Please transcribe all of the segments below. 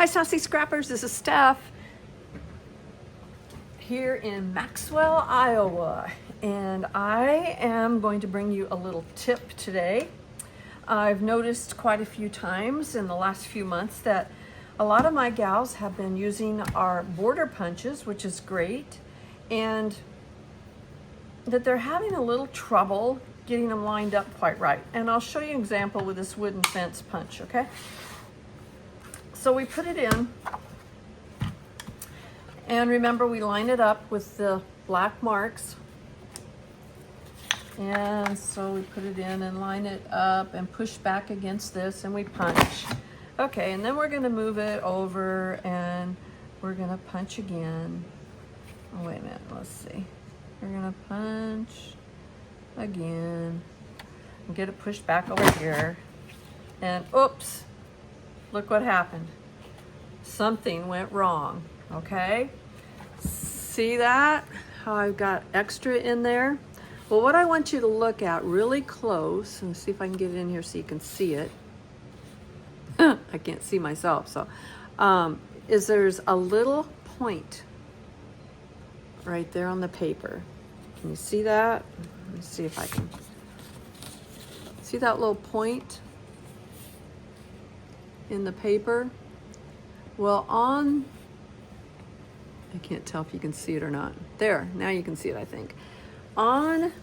Hi Sassy Scrappers, this is Steph here in Maxwell, Iowa, and I am going to bring you a little tip today. I've noticed quite a few times in the last few months that a lot of my gals have been using our border punches, which is great, and that they're having a little trouble getting them lined up quite right. And I'll show you an example with this wooden fence punch, okay? So we put it in, and remember we line it up with the black marks. And so we put it in and line it up and push back against this, and we punch. Okay, and then we're gonna move it over and we're gonna punch again. Oh, wait a minute, let's see. We're gonna punch again and get it pushed back over here. And oops, look what happened. Something went wrong, okay? See that? How I've got extra in there? Well, what I want you to look at really close, and see if I can get it in here so you can see it. I can't see myself, so, is there's a little point right there on the paper. Can you see that? Let me see if I can. See that little point in the paper? Well, I can't tell if you can see it or not. There, now you can see it, I think. On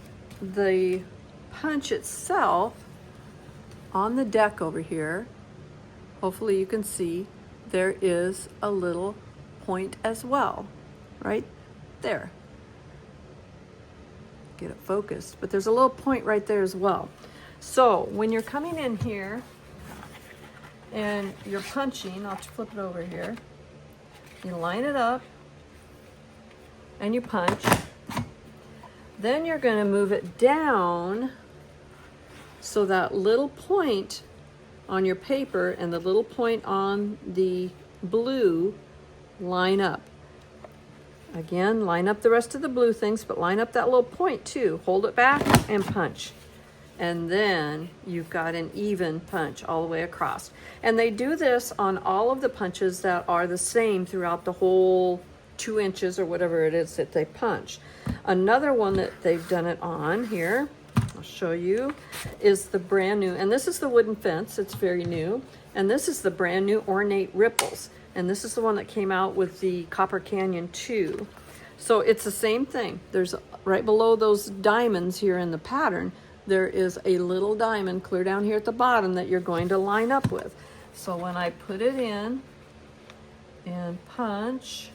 the punch itself, on the deck over here, hopefully you can see, there is a little point as well, right there. Get it focused, but there's a little point right there as well. So when you're coming in here and you're punching, I'll flip it over here, you line it up and you punch. Then you're going to move it down so that little point on your paper and the little point on the blue line up. Again, line up the rest of the blue things, but line up that little point too. Hold it back and punch. And then you've got an even punch all the way across. And they do this on all of the punches that are the same throughout the whole 2 inches or whatever it is that they punch. Another one that they've done it on here, I'll show you, is the brand new, and this is the wooden fence, it's very new, and this is the brand new ornate ripples, and this is the one that came out with the Copper Canyon 2. So it's the same thing. There's right below those diamonds here in the pattern, there is a little diamond clear down here at the bottom that you're going to line up with. So when I put it in and punch,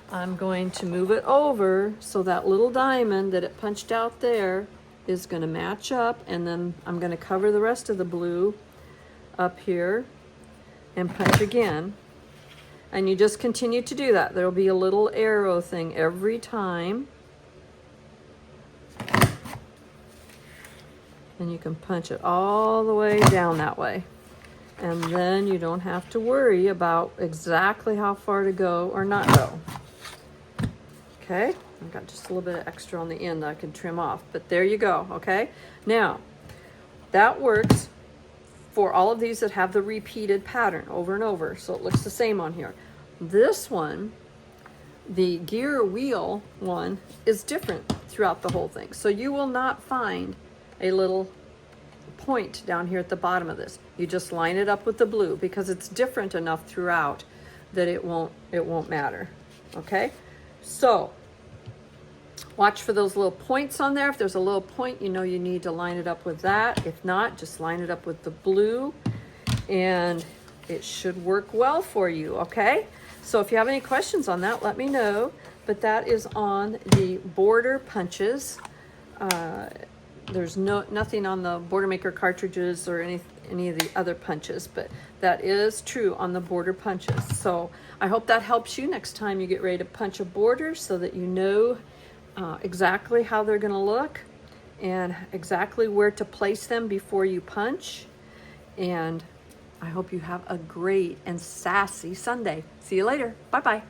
I'm going to move it over so that little diamond that it punched out there is going to match up, and then I'm going to cover the rest of the blue up here and punch again. And you just continue to do that. There'll be a little arrow thing every time. And you can punch it all the way down that way. And then you don't have to worry about exactly how far to go or not go. Okay, I've got just a little bit of extra on the end that I can trim off, but there you go, okay? Now, that works for all of these that have the repeated pattern over and over, so it looks the same on here. This one, the gear wheel one, is different throughout the whole thing. So you will not find a little point down here at the bottom of this. You just line it up with the blue because it's different enough throughout that it won't matter, okay? So watch for those little points on there. If there's a little point, you know you need to line it up with that. If not, just line it up with the blue and it should work well for you, okay? So if you have any questions on that, let me know. But that is on the border punches. There's nothing on the Border Maker cartridges or any of the other punches, but that is true on the border punches. So I hope that helps you next time you get ready to punch a border, so that you know exactly how they're going to look and exactly where to place them before you punch. And I hope you have a great and sassy Sunday. See you later. Bye-bye.